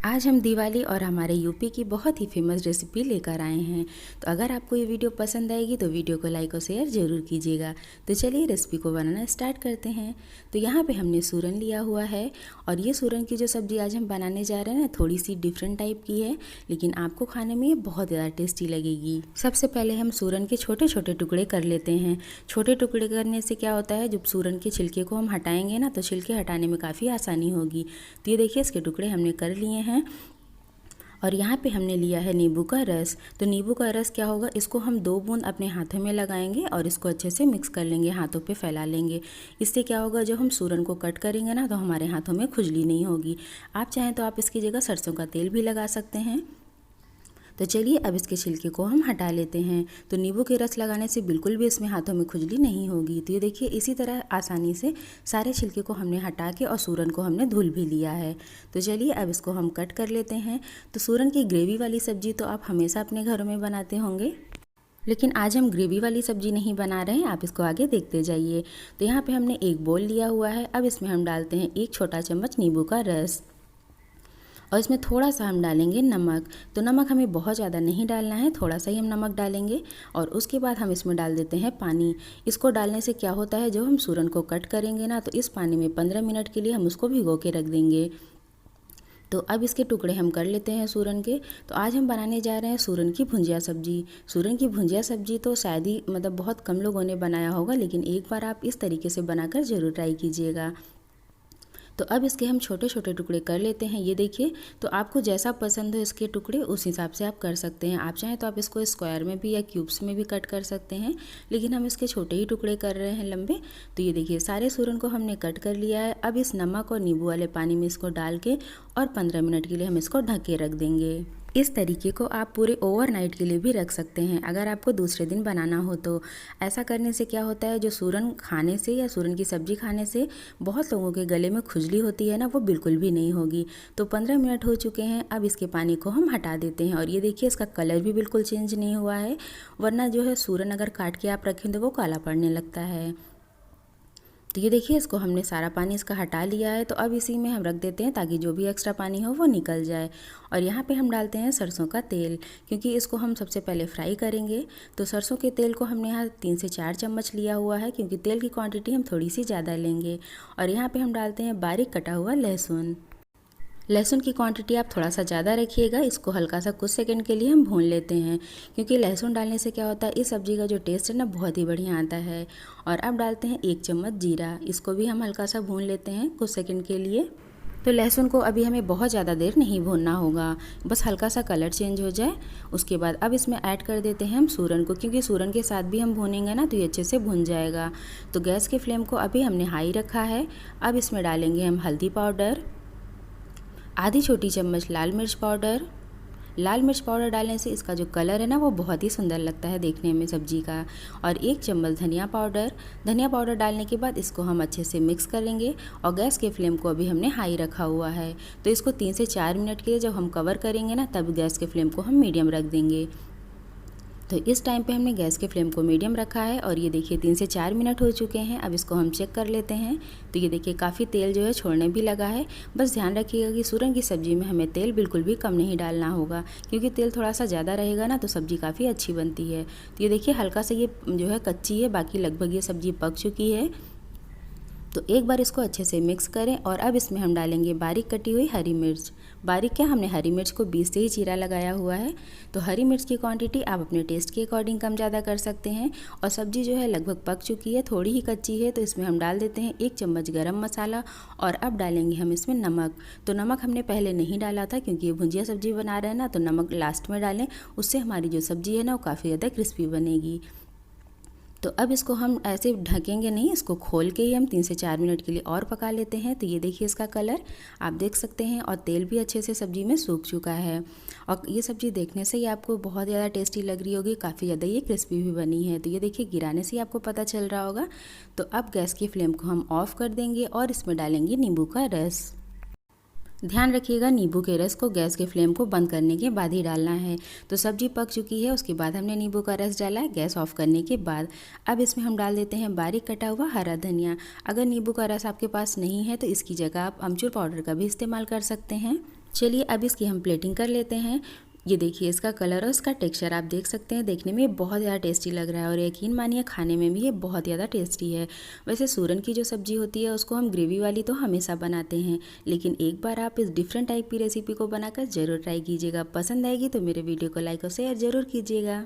आज हम दिवाली और हमारे यूपी की बहुत ही फेमस रेसिपी लेकर आए हैं। तो अगर आपको ये वीडियो पसंद आएगी तो वीडियो को लाइक और शेयर ज़रूर कीजिएगा। तो चलिए रेसिपी को बनाना स्टार्ट करते हैं। तो यहाँ पे हमने सूरन लिया हुआ है और ये सूरन की जो सब्ज़ी आज हम बनाने जा रहे हैं ना, थोड़ी सी डिफरेंट टाइप की है, लेकिन आपको खाने में ये बहुत ज़्यादा टेस्टी लगेगी। सबसे पहले हम सूरन के छोटे छोटे टुकड़े कर लेते हैं। छोटे टुकड़े करने से क्या होता है, जब सूरन के छिलके को हम हटाएंगे ना तो छिलके हटाने में काफ़ी आसानी होगी। तो ये देखिए इसके टुकड़े हमने कर लिए हैं। और यहाँ पे हमने लिया है नींबू का रस। तो नींबू का रस क्या होगा, इसको हम 2 बूंद अपने हाथों में लगाएंगे और इसको अच्छे से मिक्स कर लेंगे, हाथों पे फैला लेंगे। इससे क्या होगा, जब हम सूरन को कट करेंगे ना तो हमारे हाथों में खुजली नहीं होगी। आप चाहें तो आप इसकी जगह सरसों का तेल भी लगा सकते हैं। तो चलिए अब इसके छिलके को हम हटा लेते हैं। तो नींबू के रस लगाने से बिल्कुल भी इसमें हाथों में खुजली नहीं होगी। तो ये देखिए इसी तरह आसानी से सारे छिलके को हमने हटा के और सूरन को हमने धुल भी लिया है। तो चलिए अब इसको हम कट कर लेते हैं। तो सूरन की ग्रेवी वाली सब्जी तो आप हमेशा अपने घरों में बनाते होंगे, लेकिन आज हम ग्रेवी वाली सब्जी नहीं बना रहे हैं, आप इसको आगे देखते जाइए। तो यहाँ पे हमने एक बोल लिया हुआ है। अब इसमें हम डालते हैं 1 छोटा चम्मच नींबू का रस और इसमें थोड़ा सा हम डालेंगे नमक। तो नमक हमें बहुत ज़्यादा नहीं डालना है, थोड़ा सा ही हम नमक डालेंगे। और उसके बाद हम इसमें डाल देते हैं पानी। इसको डालने से क्या होता है, जब हम सूरन को कट करेंगे ना तो इस पानी में 15 मिनट के लिए हम उसको भिगो के रख देंगे। तो अब इसके टुकड़े हम कर लेते हैं सूरन के। तो आज हम बनाने जा रहे हैं सूरन की भुंजिया सब्जी। सूरन की भुंजिया सब्जी तो शायद ही बहुत कम लोगों ने बनाया होगा, लेकिन एक बार आप इस तरीके से बनाकर ज़रूर ट्राई कीजिएगा। तो अब इसके हम छोटे छोटे टुकड़े कर लेते हैं। ये देखिए, तो आपको जैसा पसंद हो इसके टुकड़े उस हिसाब से आप कर सकते हैं। आप चाहें तो आप इसको स्क्वायर में भी या क्यूब्स में भी कट कर सकते हैं, लेकिन हम इसके छोटे ही टुकड़े कर रहे हैं, लंबे। तो ये देखिए सारे सूरन को हमने कट कर लिया है। अब इस नमक और नींबू वाले पानी में इसको डाल के और 15 मिनट के लिए हम इसको ढक के रख देंगे। इस तरीके को आप पूरे ओवरनाइट के लिए भी रख सकते हैं, अगर आपको दूसरे दिन बनाना हो तो। ऐसा करने से क्या होता है, जो सूरन खाने से या सूरन की सब्ज़ी खाने से बहुत लोगों के गले में खुजली होती है ना, वो बिल्कुल भी नहीं होगी। तो 15 मिनट हो चुके हैं। अब इसके पानी को हम हटा देते हैं और ये देखिए इसका कलर भी बिल्कुल चेंज नहीं हुआ है, वरना जो है सूरन अगर काट के आप रखें तो वो काला पड़ने लगता है। तो ये देखिए इसको हमने सारा पानी इसका हटा लिया है। तो अब इसी में हम रख देते हैं ताकि जो भी एक्स्ट्रा पानी हो वो निकल जाए। और यहाँ पे हम डालते हैं सरसों का तेल, क्योंकि इसको हम सबसे पहले फ्राई करेंगे। तो सरसों के तेल को हमने यहाँ 3 से 4 चम्मच लिया हुआ है, क्योंकि तेल की क्वांटिटी हम थोड़ी सी ज़्यादा लेंगे। और यहाँ पे हम डालते हैं बारीक कटा हुआ लहसुन। लहसुन की क्वांटिटी आप थोड़ा सा ज़्यादा रखिएगा। इसको हल्का सा कुछ सेकंड के लिए हम भून लेते हैं, क्योंकि लहसुन डालने से क्या होता है, इस सब्ज़ी का जो टेस्ट है ना बहुत ही बढ़िया आता है। और अब डालते हैं 1 चम्मच जीरा। इसको भी हम हल्का सा भून लेते हैं कुछ सेकंड के लिए। तो लहसुन को अभी हमें बहुत ज़्यादा देर नहीं भूनना होगा, बस हल्का सा कलर चेंज हो जाए। उसके बाद अब इसमें ऐड कर देते हैं हम सूरन को, क्योंकि सूरन के साथ भी हम भूनेंगे ना तो ये अच्छे से भुन जाएगा। तो गैस के फ्लेम को अभी हमने हाई रखा है। अब इसमें डालेंगे हम हल्दी पाउडर, आधी छोटी चम्मच लाल मिर्च पाउडर। लाल मिर्च पाउडर डालने से इसका जो कलर है ना वो बहुत ही सुंदर लगता है देखने में सब्जी का। और 1 चम्मच धनिया पाउडर। धनिया पाउडर डालने के बाद इसको हम अच्छे से मिक्स करेंगे और गैस के फ्लेम को अभी हमने हाई रखा हुआ है। तो इसको 3 से 4 मिनट के लिए जब हम कवर करेंगे ना, तब गैस के फ्लेम को हम मीडियम रख देंगे। तो इस टाइम पे हमने गैस के फ्लेम को मीडियम रखा है। और ये देखिए 3 से 4 मिनट हो चुके हैं। अब इसको हम चेक कर लेते हैं। तो ये देखिए काफ़ी तेल जो है छोड़ने भी लगा है। बस ध्यान रखिएगा कि सूरन की सब्ज़ी में हमें तेल बिल्कुल भी कम नहीं डालना होगा, क्योंकि तेल थोड़ा सा ज़्यादा रहेगा ना तो सब्ज़ी काफ़ी अच्छी बनती है। तो ये देखिए हल्का सा ये जो है कच्ची है, बाकी लगभग ये सब्ज़ी पक चुकी है। तो एक बार इसको अच्छे से मिक्स करें और अब इसमें हम डालेंगे बारीक कटी हुई हरी मिर्च। बारीक क्या, हमने हरी मिर्च को बीच से ही चीरा लगाया हुआ है। तो हरी मिर्च की क्वांटिटी आप अपने टेस्ट के अकॉर्डिंग कम ज़्यादा कर सकते हैं। और सब्ज़ी जो है लगभग पक चुकी है, थोड़ी ही कच्ची है। तो इसमें हम डाल देते हैं 1 चम्मच गरम मसाला और अब डालेंगे हम इसमें नमक। तो नमक हमने पहले नहीं डाला था, क्योंकि ये भुंजिया सब्ज़ी बना रहे हैं ना, तो नमक लास्ट में डालें, उससे हमारी जो सब्ज़ी है ना वो काफ़ी ज़्यादा क्रिस्पी बनेगी। तो अब इसको हम ऐसे ढकेंगे नहीं, इसको खोल के ही हम 3 से 4 मिनट के लिए और पका लेते हैं। तो ये देखिए इसका कलर आप देख सकते हैं और तेल भी अच्छे से सब्ज़ी में सूख चुका है। और ये सब्ज़ी देखने से ही आपको बहुत ज़्यादा टेस्टी लग रही होगी, काफ़ी ज़्यादा ये क्रिस्पी भी बनी है। तो ये देखिए गिराने से ही आपको पता चल रहा होगा। तो अब गैस की फ्लेम को हम ऑफ़ कर देंगे और इसमें डालेंगे नींबू का रस। ध्यान रखिएगा नींबू के रस को गैस के फ्लेम को बंद करने के बाद ही डालना है। तो सब्जी पक चुकी है, उसके बाद हमने नींबू का रस डाला है गैस ऑफ करने के बाद। अब इसमें हम डाल देते हैं बारीक कटा हुआ हरा धनिया। अगर नींबू का रस आपके पास नहीं है तो इसकी जगह आप अमचूर पाउडर का भी इस्तेमाल कर सकते हैं। चलिए अब इसकी हम प्लेटिंग कर लेते हैं। ये देखिए इसका कलर और इसका टेक्सचर आप देख सकते हैं, देखने में बहुत ज़्यादा टेस्टी लग रहा है और यकीन मानिए खाने में भी ये बहुत ज़्यादा टेस्टी है। वैसे सूरन की जो सब्ज़ी होती है उसको हम ग्रेवी वाली तो हमेशा बनाते हैं, लेकिन एक बार आप इस डिफरेंट टाइप की रेसिपी को बनाकर ज़रूर ट्राई कीजिएगा। पसंद आएगी तो मेरे वीडियो को लाइक और शेयर ज़रूर कीजिएगा।